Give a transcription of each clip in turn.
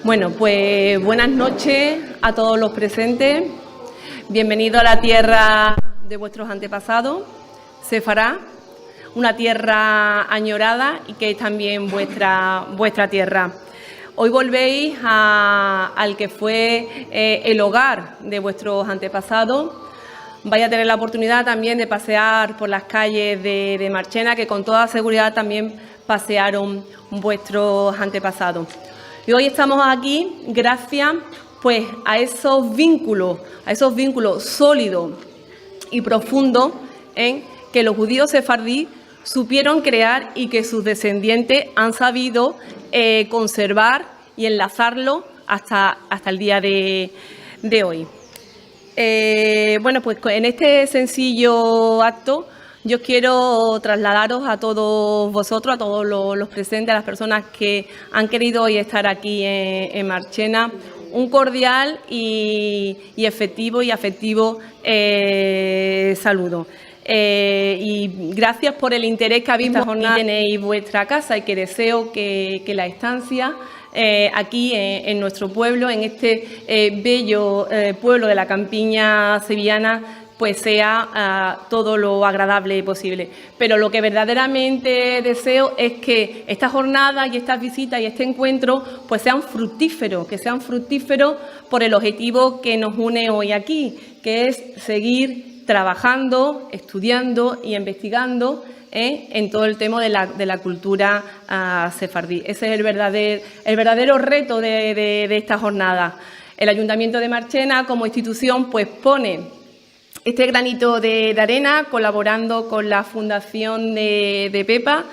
Bueno, pues buenas noches a todos los presentes. Bienvenidos a la tierra de vuestros antepasados, Sefará, una tierra añorada y que es también vuestra tierra. Hoy volvéis al que fue el hogar de vuestros antepasados. Vais a tener la oportunidad también de pasear por las calles de Marchena, que con toda seguridad también pasearon vuestros antepasados. Y hoy estamos aquí gracias pues, a esos vínculos sólidos y profundos que los judíos sefardíes supieron crear y que sus descendientes han sabido conservar y enlazarlo hasta el día de hoy. Bueno, pues en este sencillo acto yo quiero trasladaros a todos vosotros, a todos los presentes, a las personas que han querido hoy estar aquí en Marchena, un cordial y efectivo y afectivo saludo. Y gracias por el interés que habéis puesto y tenéis vuestra casa y que deseo que la estancia aquí en nuestro pueblo, en este bello pueblo de la campiña sevillana, pues sea todo lo agradable posible. Pero lo que verdaderamente deseo es que esta jornada y estas visitas y este encuentro pues sean fructíferos, que sean fructíferos por el objetivo que nos une hoy aquí, que es seguir trabajando, estudiando y investigando en todo el tema de la cultura sefardí. Ese es el verdadero reto de esta jornada. El Ayuntamiento de Marchena, como institución, pues pone este granito de arena, colaborando con la Fundación de Pepa,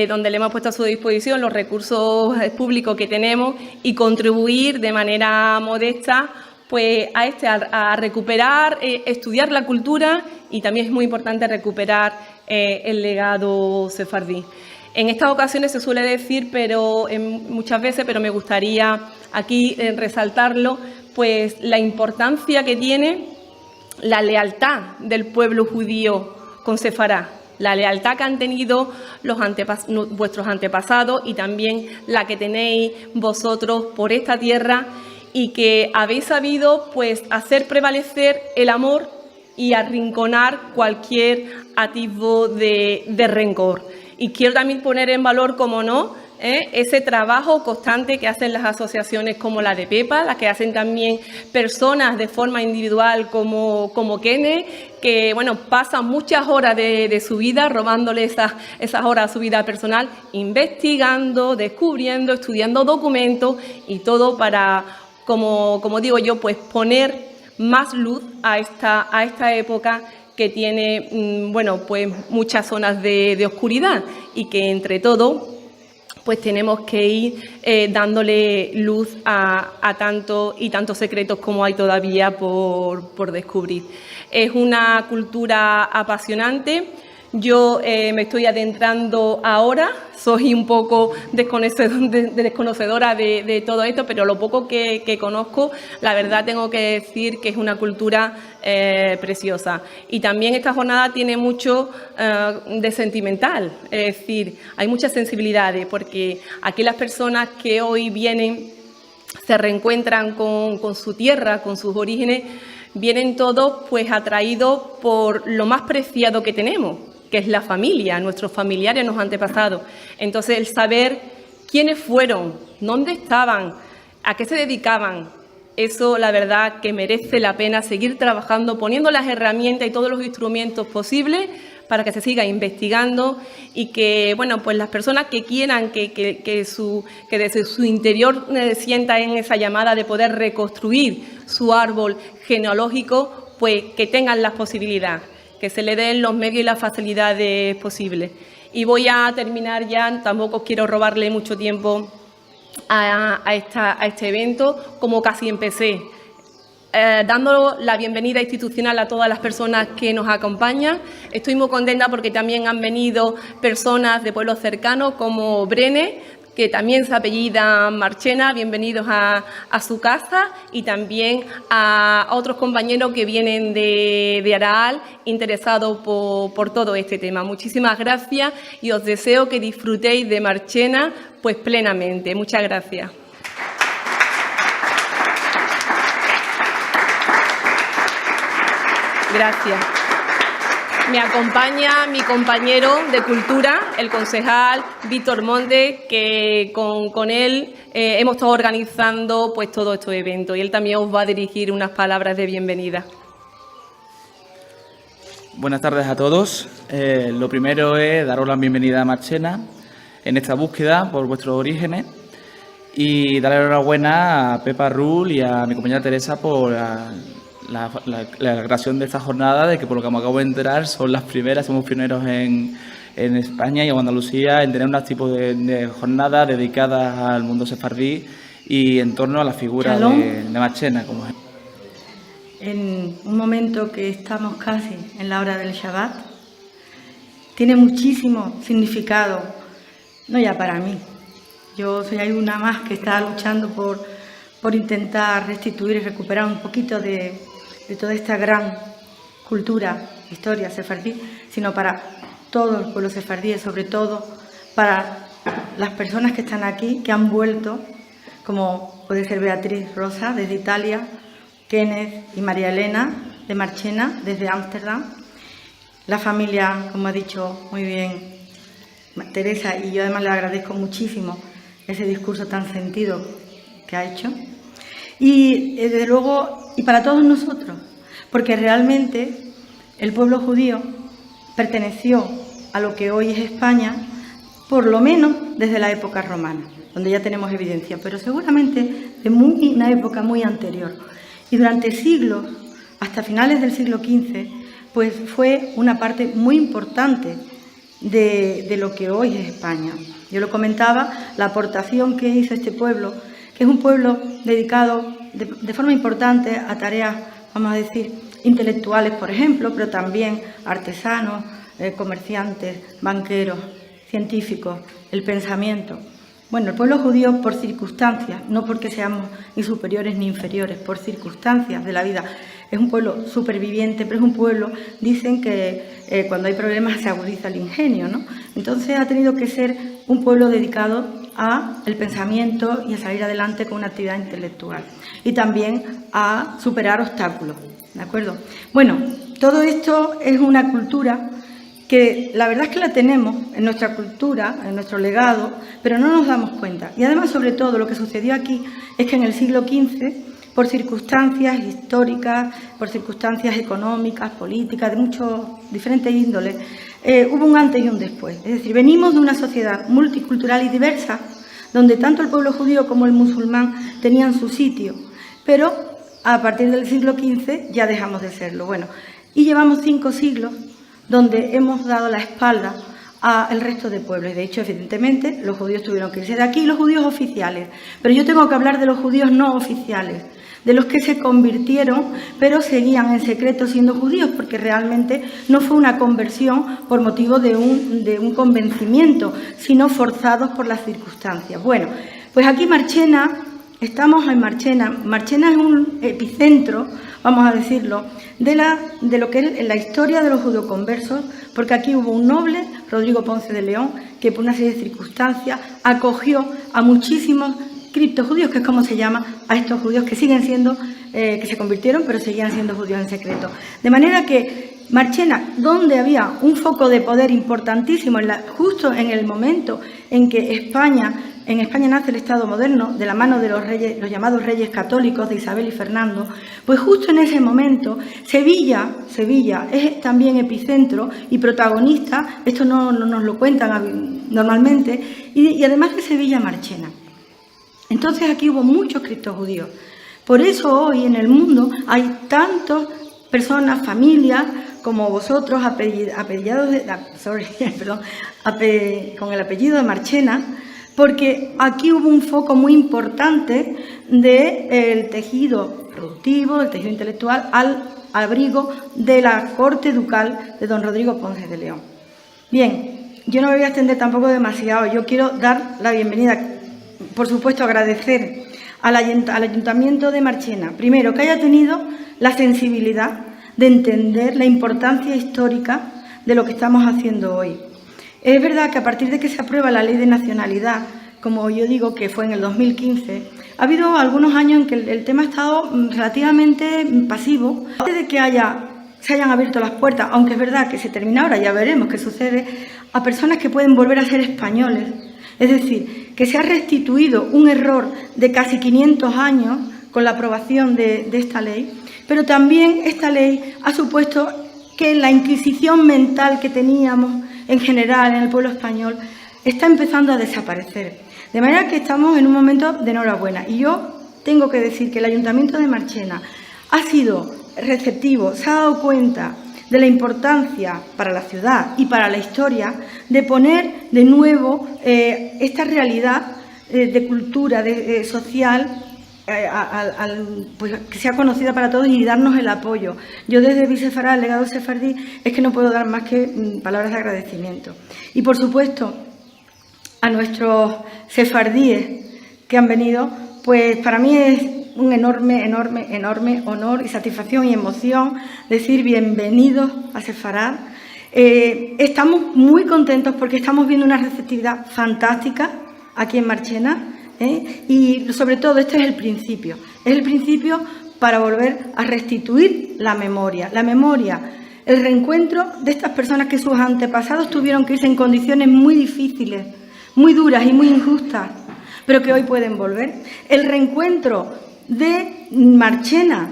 donde le hemos puesto a su disposición los recursos públicos que tenemos y contribuir de manera modesta pues, a recuperar, estudiar la cultura y también es muy importante recuperar el legado sefardí. En estas ocasiones se suele decir, muchas veces, pero me gustaría aquí resaltarlo, pues la importancia que tiene la lealtad del pueblo judío con Sefará, la lealtad que han tenido vuestros antepasados y también la que tenéis vosotros por esta tierra y que habéis sabido pues, hacer prevalecer el amor y arrinconar cualquier atisbo de rencor. Y quiero también poner en valor, como no, ese trabajo constante que hacen las asociaciones como la de Pepa, las que hacen también personas de forma individual como Kene, que bueno, pasan muchas horas de su vida, robándole esas horas a su vida personal, investigando, descubriendo, estudiando documentos y todo para, como digo yo, pues poner más luz a esta época que tiene bueno, pues muchas zonas de oscuridad y que entre todo pues tenemos que ir dándole luz a tantos secretos como hay todavía por descubrir. Es una cultura apasionante. Yo me estoy adentrando ahora, soy un poco desconocedora de todo esto, pero lo poco que conozco, la verdad tengo que decir que es una cultura preciosa. Y también esta jornada tiene mucho de sentimental, es decir, hay muchas sensibilidades, porque aquí las personas que hoy vienen se reencuentran con su tierra, con sus orígenes, vienen todos pues atraídos por lo más preciado que tenemos, que es la familia, nuestros familiares, nuestros antepasados. Entonces, el saber quiénes fueron, dónde estaban, a qué se dedicaban, eso la verdad que merece la pena seguir trabajando, poniendo las herramientas y todos los instrumentos posibles para que se siga investigando y que, bueno, pues las personas que quieran que desde su interior sientan esa llamada de poder reconstruir su árbol genealógico, pues que tengan la posibilidad, que se le den los medios y las facilidades posibles. Y voy a terminar ya, tampoco quiero robarle mucho tiempo a este evento, como casi empecé, dando la bienvenida institucional a todas las personas que nos acompañan. Estoy muy contenta porque también han venido personas de pueblos cercanos como Brene, que también se apellida Marchena, bienvenidos a su casa, y también a otros compañeros que vienen de Araal, interesados por todo este tema. Muchísimas gracias y os deseo que disfrutéis de Marchena pues plenamente. Muchas gracias. Gracias. Me acompaña mi compañero de Cultura, el concejal Víctor Monte, que con él hemos estado organizando pues todo este evento, y él también os va a dirigir unas palabras de bienvenida. Buenas tardes a todos. Lo primero es daros la bienvenida a Marchena en esta búsqueda por vuestros orígenes y darle la enhorabuena a Pepa Rull y a mi compañera Teresa por la creación de esta jornada, de que por lo que me acabo de enterar son las primeras, somos pioneros en España y en Andalucía en tener un tipo de jornadas dedicadas al mundo sefardí y en torno a la figura de Marchena. En un momento que estamos casi en la hora del Shabbat, tiene muchísimo significado, no ya para mí. Yo soy una más que está luchando por intentar restituir y recuperar un poquito de toda esta gran cultura, historia sefardí, sino para todo el pueblo sefardí, sobre todo para las personas que están aquí, que han vuelto, como puede ser Beatriz Rosa desde Italia, Kenneth y María Elena de Marchena desde Ámsterdam, la familia, como ha dicho muy bien Teresa, y yo además le agradezco muchísimo ese discurso tan sentido que ha hecho. Y desde luego, y para todos nosotros, porque realmente el pueblo judío perteneció a lo que hoy es España, por lo menos desde la época romana, donde ya tenemos evidencia, pero seguramente de una época muy anterior. Y durante siglos, hasta finales del siglo XV, pues fue una parte muy importante de lo que hoy es España. Yo lo comentaba, la aportación que hizo este pueblo, que es un pueblo dedicado de forma importante a tareas, vamos a decir, intelectuales, por ejemplo, pero también artesanos, comerciantes, banqueros, científicos, el pensamiento. Bueno, el pueblo judío, por circunstancias, no porque seamos ni superiores ni inferiores, por circunstancias de la vida, es un pueblo superviviente, pero es un pueblo, dicen que cuando hay problemas se agudiza el ingenio, ¿no? Entonces ha tenido que ser un pueblo dedicado al pensamiento y a salir adelante con una actividad intelectual y también a superar obstáculos, ¿de acuerdo? Bueno, todo esto es una cultura que la verdad es que la tenemos en nuestra cultura, en nuestro legado, pero no nos damos cuenta. Y además, sobre todo, lo que sucedió aquí es que en el siglo XV, por circunstancias históricas, por circunstancias económicas, políticas, de muchos diferentes índoles, hubo un antes y un después. Es decir, venimos de una sociedad multicultural y diversa, donde tanto el pueblo judío como el musulmán tenían su sitio, pero a partir del siglo XV ya dejamos de serlo. Bueno, y llevamos 5 siglos donde hemos dado la espalda al resto de pueblos. De hecho, evidentemente, los judíos tuvieron que irse de aquí, los judíos oficiales. Pero yo tengo que hablar de los judíos no oficiales, de los que se convirtieron, pero seguían en secreto siendo judíos, porque realmente no fue una conversión por motivo de un convencimiento, sino forzados por las circunstancias. Bueno, pues aquí Marchena, estamos en Marchena. Marchena es un epicentro, vamos a decirlo, de lo que es la historia de los judeoconversos, porque aquí hubo un noble, Rodrigo Ponce de León, que por una serie de circunstancias acogió a muchísimos criptojudíos, que es como se llama a estos judíos que siguen siendo, que se convirtieron, pero seguían siendo judíos en secreto. De manera que Marchena, donde había un foco de poder importantísimo, justo en el momento en que en España nace el Estado moderno, de la mano de los llamados reyes católicos de Isabel y Fernando, pues justo en ese momento Sevilla es también epicentro y protagonista, esto no nos lo cuentan normalmente, y además de Sevilla, Marchena. Entonces aquí hubo muchos criptojudíos. Por eso hoy en el mundo hay tantas personas, familias, como vosotros, con el apellido de Marchena, porque aquí hubo un foco muy importante del tejido productivo, del tejido intelectual, al abrigo de la corte ducal de don Rodrigo Ponce de León. Bien, yo no me voy a extender tampoco demasiado, yo quiero dar la bienvenida, por supuesto agradecer al Ayuntamiento de Marchena, primero que haya tenido la sensibilidad de entender la importancia histórica de lo que estamos haciendo hoy. Es verdad que a partir de que se aprueba la Ley de Nacionalidad, como yo digo que fue en el 2015, ha habido algunos años en que el tema ha estado relativamente pasivo. Antes de que se hayan abierto las puertas, aunque es verdad que se termina ahora, ya veremos qué sucede, a personas que pueden volver a ser españoles. Es decir, que se ha restituido un error de casi 500 años con la aprobación de esta ley, pero también esta ley ha supuesto que la inquisición mental que teníamos en general en el pueblo español está empezando a desaparecer. De manera que estamos en un momento de enhorabuena. Y yo tengo que decir que el Ayuntamiento de Marchena ha sido receptivo, se ha dado cuenta de la importancia para la ciudad y para la historia de poner de nuevo esta realidad de cultura social pues, que sea conocida para todos y darnos el apoyo. Yo desde Bisefará, el legado sefardí, es que no puedo dar más que palabras de agradecimiento. Y por supuesto a nuestros sefardíes que han venido, pues para mí es un enorme honor y satisfacción y emoción decir bienvenidos a Sefarad. Estamos muy contentos porque estamos viendo una receptividad fantástica aquí en Marchena, y sobre todo este es el principio. Es el principio para volver a restituir la memoria, el reencuentro de estas personas que sus antepasados tuvieron que irse en condiciones muy difíciles, muy duras y muy injustas, pero que hoy pueden volver. El reencuentro de Marchena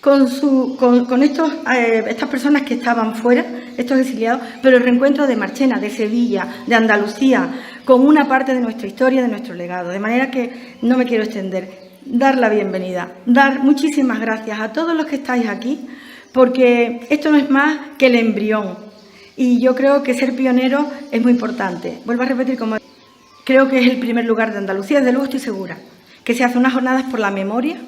con estas personas que estaban fuera, estos exiliados, pero el reencuentro de Marchena, de Sevilla, de Andalucía, con una parte de nuestra historia, de nuestro legado. De manera que no me quiero extender, dar la bienvenida, dar muchísimas gracias a todos los que estáis aquí, porque esto no es más que el embrión. Y yo creo que ser pionero es muy importante. Vuelvo a repetir, como creo que es el primer lugar de Andalucía, desde luego estoy segura, que se hacen unas jornadas por la memoria,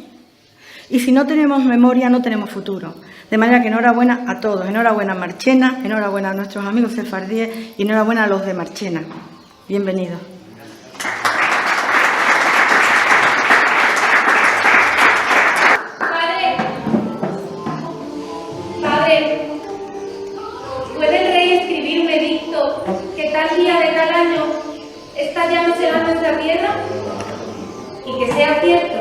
y si no tenemos memoria no tenemos futuro. De manera que enhorabuena a todos, enhorabuena a Marchena, enhorabuena a nuestros amigos sefardíes y enhorabuena a los de Marchena. Bienvenidos. Padre, ¿puede el rey escribir un edicto que tal día de tal año esta ya no será nuestra tierra? Y que sea cierto.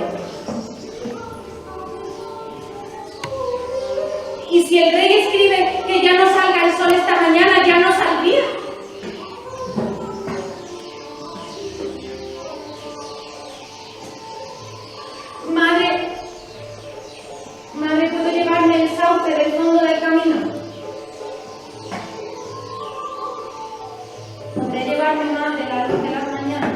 Y si el rey escribe que ya no salga el sol esta mañana, ya no saldría. Madre, ¿puedo llevarme el sauce del fondo del camino? ¿Podré llevarme, madre, la luz de las mañanas?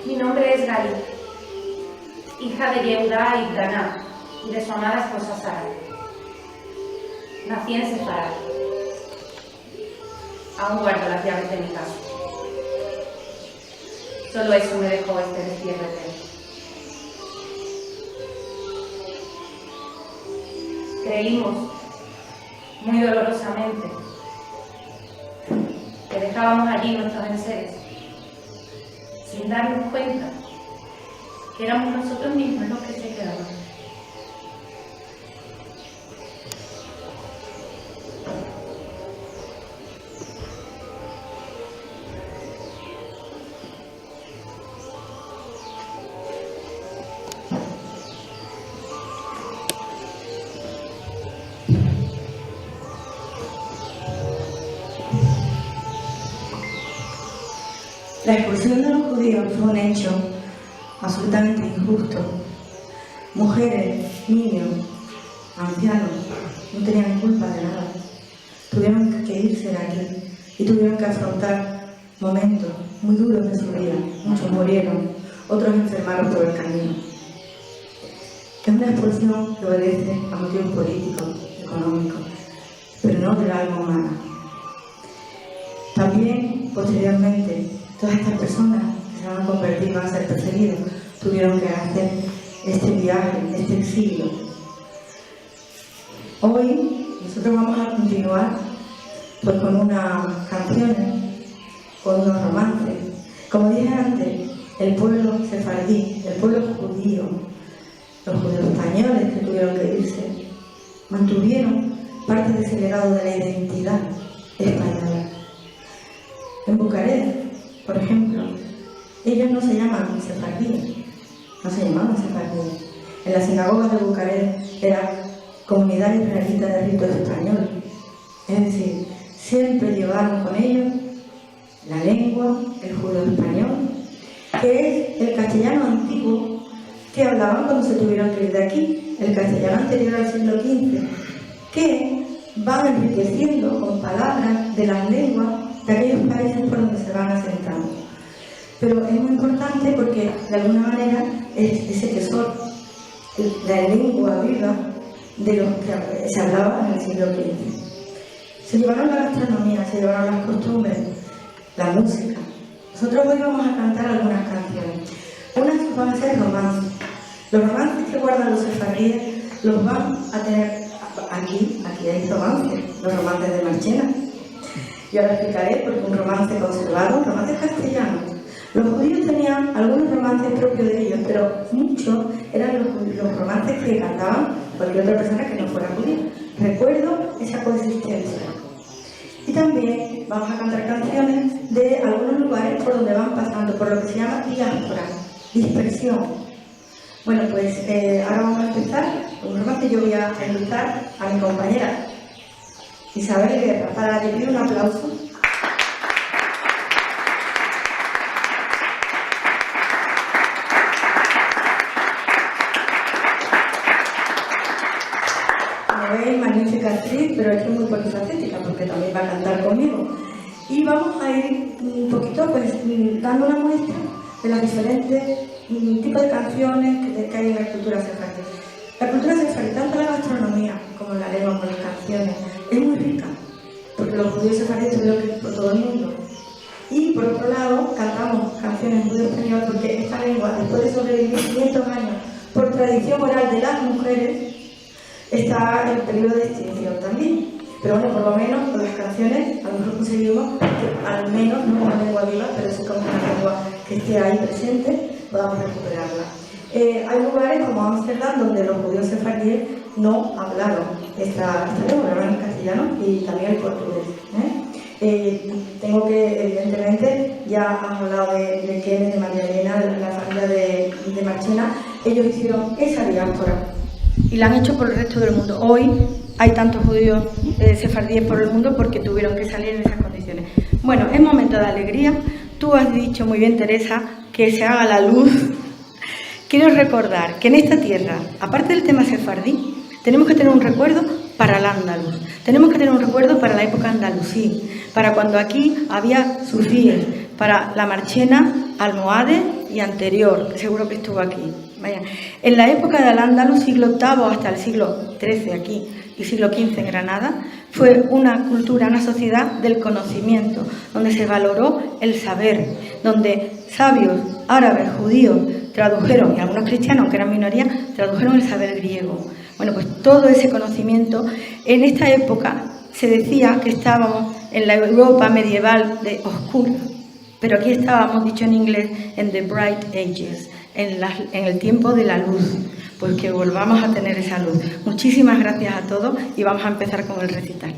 Mi nombre es Gali, hija de Yehuda y Daná y de su amada esposa Sara. Nací en Sefarad. Aún guardo las llaves de mi casa. Solo eso me dejó este destierro eterno. Creímos, muy dolorosamente, que dejábamos allí nuestros enseres, sin darnos cuenta que éramos nosotros mismos los que se quedaban. La expulsión de los judíos fue un hecho absolutamente injusto. Mujeres, niños, ancianos, no tenían culpa de nada. Tuvieron que irse de aquí y tuvieron que afrontar momentos muy duros de su vida. Muchos murieron, otros enfermaron por el camino. Es una expulsión que obedece a motivos políticos, económicos, pero no del alma humana. También, posteriormente, todas estas personas que se van a convertir, van a ser perseguidos, tuvieron que hacer este viaje, este exilio. Hoy nosotros vamos a continuar Pues con unas canciones, con unos romances. Como dije antes, el pueblo sefardí, el pueblo judío, los judíos españoles que tuvieron que irse, mantuvieron parte de ese legado de la identidad española. En Bucarest, por ejemplo, ellos no se llaman sefardíes, no se llamaban sefardíes. En las sinagogas de Bucarest era comunidad israelita de rito español. Es decir, siempre llevaron con ellos la lengua, el judío español, que es el castellano antiguo que hablaban cuando se tuvieron que ir de aquí, el castellano anterior al siglo XV, que van enriqueciendo con palabras de las lenguas de aquellos países por donde se van asentando. Pero es muy importante porque de alguna manera es ese tesoro, la lengua viva de los que se hablaba en el siglo XV. Se llevaron la gastronomía, se llevaron las costumbres, la música. Nosotros hoy vamos a cantar algunas canciones. Unas van a ser romances. Los romances que guardan los sefardíes los van a tener aquí hay romances, los romances de Marchena. Y ahora explicaré porque un romance conservado, un romance castellano. Los judíos tenían algunos romances propios de ellos, pero muchos eran los romances que cantaban cualquier otra persona que no fuera judía. Recuerdo esa coexistencia. Y también vamos a cantar canciones de algunos lugares por donde van pasando, por lo que se llama diáspora, dispersión. Bueno, pues ahora vamos a empezar. Un romance yo voy a invitar a mi compañera Isabel Guerra para le pido un aplauso. Magnífica actriz, pero es muy polifacética porque también va a cantar conmigo. Y vamos a ir un poquito pues dando una muestra de los diferentes tipos de canciones que hay en la cultura sefardí. La cultura sefardí, tanto la gastronomía como la lengua, como las canciones, es muy rica, porque los judíos sefardíes tuvieron que ir por todo el mundo. Y por otro lado, cantamos canciones en judío español porque esta lengua, después de sobrevivir 500 años por tradición oral de las mujeres, está en peligro de extinción también. Pero bueno, por lo menos con las canciones a lo mejor conseguimos que al menos no como lengua viva, pero sí como una lengua que esté ahí presente, podamos recuperarla. Hay lugares como Ámsterdam donde los judíos sefardíes no hablaron esta lengua, hablaban en castellano y también el portugués. Tengo que, evidentemente, ya han hablado de Kenneth, de María Elena, de la familia de Marchena. Ellos hicieron esa diáspora y la han hecho por el resto del mundo. Hoy hay tantos judíos sefardíes por el mundo porque tuvieron que salir en esas condiciones. Bueno, es momento de alegría. Tú has dicho muy bien, Teresa, que se haga la luz. Quiero recordar que en esta tierra, aparte del tema sefardí, tenemos que tener un recuerdo para el andaluz. Tenemos que tener un recuerdo para la época andalusí, para cuando aquí había sufíes, para la Marchena, almohade y anterior, que seguro que estuvo aquí. Vaya. En la época del Al-Ándalus, siglo VIII hasta el siglo XIII aquí y siglo XV en Granada, fue una cultura, una sociedad del conocimiento, donde se valoró el saber, donde sabios árabes, judíos, tradujeron, y algunos cristianos, que eran minoría, tradujeron el saber griego. Bueno, pues todo ese conocimiento, en esta época se decía que estábamos en la Europa medieval de oscura, pero aquí estábamos, dicho en inglés, en the bright ages, en el tiempo de la luz, pues que volvamos a tener esa luz. Muchísimas gracias a todos y vamos a empezar con el recital.